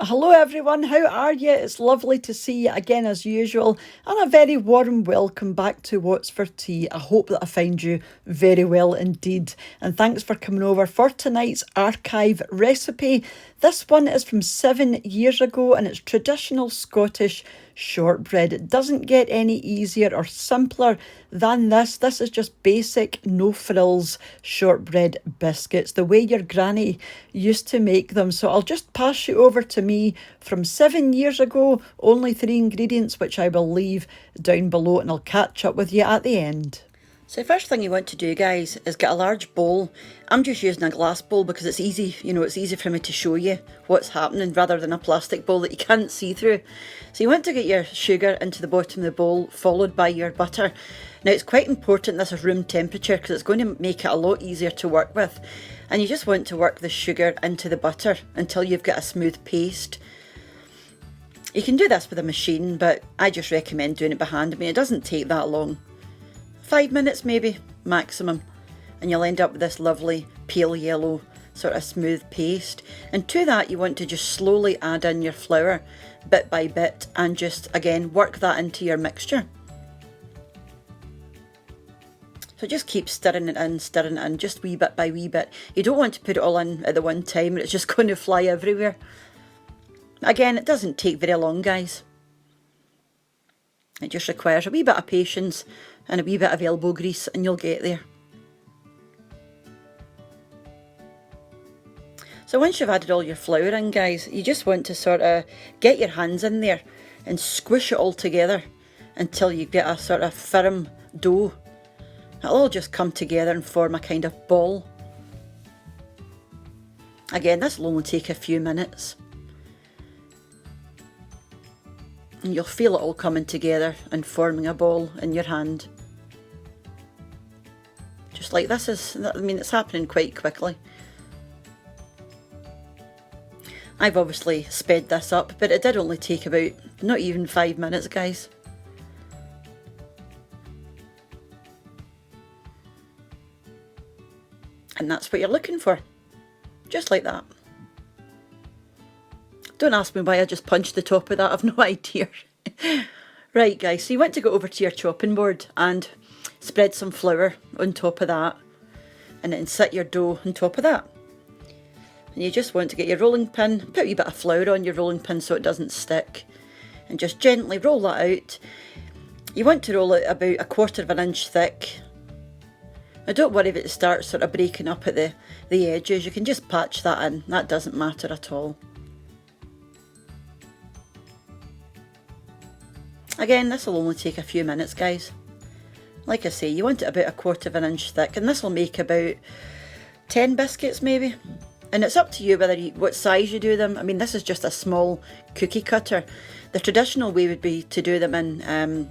Hello everyone, how are you? It's lovely to see you again as usual, and a very warm welcome back to What's for Tea. I hope that I find you very well indeed, and thanks for coming over for tonight's archive recipe. This one is from 7 years ago and it's traditional Scottish shortbread. It doesn't get any easier or simpler than this. This is just basic, no frills shortbread biscuits, the way your granny used to make them. So I'll just pass you over to me from 7 years ago, only 3 ingredients, which I will leave down below, and I'll catch up with you at the end. So the first thing you want to do, guys, is get a large bowl. I'm just using a glass bowl because it's easy, it's easy for me to show you what's happening rather than a plastic bowl that you can't see through. So you want to get your sugar into the bottom of the bowl, followed by your butter. Now it's quite important this is room temperature because it's going to make it a lot easier to work with. And you just want to work the sugar into the butter until you've got a smooth paste. You can do this with a machine, but I just recommend doing it by hand. I mean, it doesn't take that long. 5 minutes maybe, maximum. And you'll end up with this lovely pale yellow sort of smooth paste. And to that you want to just slowly add in your flour bit by bit and just again work that into your mixture. So just keep stirring it in, just wee bit by wee bit. You don't want to put it all in at the one time, it's just going to fly everywhere. Again, it doesn't take very long, guys. It just requires a wee bit of patience and a wee bit of elbow grease and you'll get there. So once you've added all your flour in, guys, you just want to sort of get your hands in there and squish it all together until you get a sort of firm dough. It'll all just come together and form a kind of ball. Again, this will only take a few minutes. And you'll feel it all coming together and forming a ball in your hand. Just like this is, I mean, it's happening quite quickly. I've obviously sped this up, but it did only take about not even 5 minutes, guys. And that's what you're looking for. Just like that. Don't ask me why I just punched the top of that, I've no idea. Right, guys, so you want to go over to your chopping board and spread some flour on top of that and then sit your dough on top of that. And you just want to get your rolling pin, put a wee bit of flour on your rolling pin so it doesn't stick, and just gently roll that out. You want to roll it about 1/4 inch thick. Now don't worry if it starts sort of breaking up at the edges, you can just patch that in, that doesn't matter at all. Again, this will only take a few minutes, guys. Like I say, you want it about 1/4 inch thick, and this will make about 10 biscuits maybe. And it's up to you what size you do them. I mean, this is just a small cookie cutter. The traditional way would be to do them in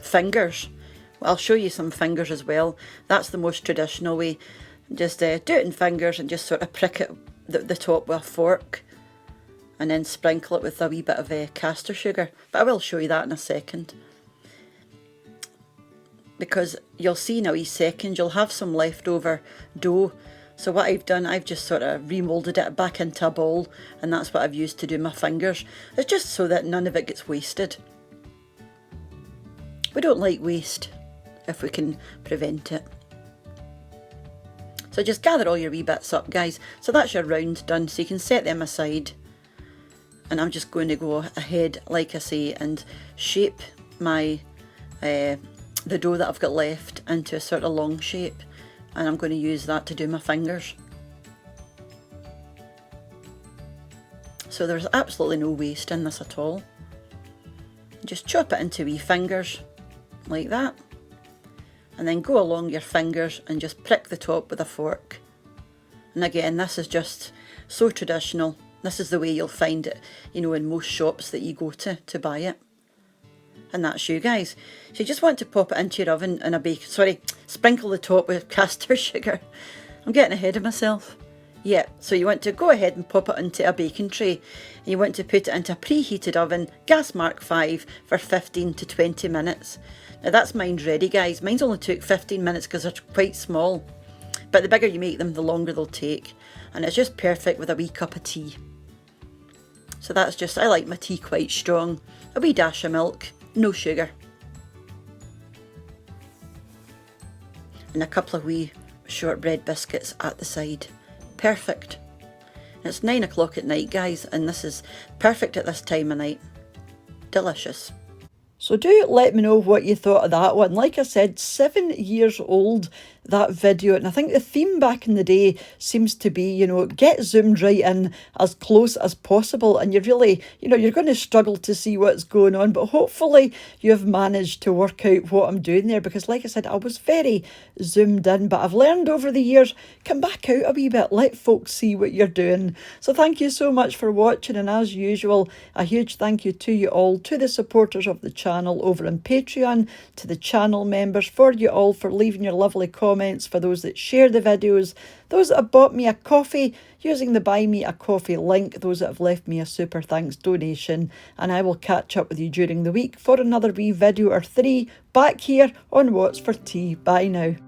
fingers. Well, I'll show you some fingers as well. That's the most traditional way. Just do it in fingers and just sort of prick it the top with a fork. And then sprinkle it with a wee bit of caster sugar. But I will show you that in a second. Because you'll see in a wee second, you'll have some leftover dough. So what I've done, I've just sort of remoulded it back into a ball. And that's what I've used to do my fingers. It's just so that none of it gets wasted. We don't like waste if we can prevent it. So just gather all your wee bits up, guys. So that's your round done, so you can set them aside. And I'm just going to go ahead, like I say, and shape my the dough that I've got left into a sort of long shape, and I'm going to use that to do my fingers. So there's absolutely no waste in this at all. Just chop it into wee fingers like that, and then go along your fingers and just prick the top with a fork. And again, this is just so traditional. This is the way you'll find it, in most shops that you go to buy it. And that's you, guys. So you just want to pop it into your oven in sprinkle the top with caster sugar. I'm getting ahead of myself. Yeah, so you want to go ahead and pop it into a baking tray. And you want to put it into a preheated oven, gas mark 5, for 15 to 20 minutes. Now that's mine's ready, guys. Mine's only took 15 minutes because they're quite small. But the bigger you make them, the longer they'll take. And it's just perfect with a wee cup of tea. So that's just, I like my tea quite strong. A wee dash of milk, no sugar. And a couple of wee shortbread biscuits at the side. Perfect. It's 9 o'clock at night, guys, and this is perfect at this time of night. Delicious. So do let me know what you thought of that one. Like I said, 7 years old, that video. And I think the theme back in the day seems to be, you know, get zoomed right in as close as possible. And you really, you know, you're going to struggle to see what's going on. But hopefully you've managed to work out what I'm doing there. Because like I said, I was very zoomed in. But I've learned over the years, come back out a wee bit. Let folks see what you're doing. So thank you so much for watching. And as usual, a huge thank you to you all, to the supporters of the channel over on Patreon, to the channel members, for you all for leaving your lovely comments, for those that share the videos, those that have bought me a coffee using the Buy Me a Coffee link, those that have left me a super thanks donation, and I will catch up with you during the week for another wee video or 3 back here on What's for Tea. Bye now.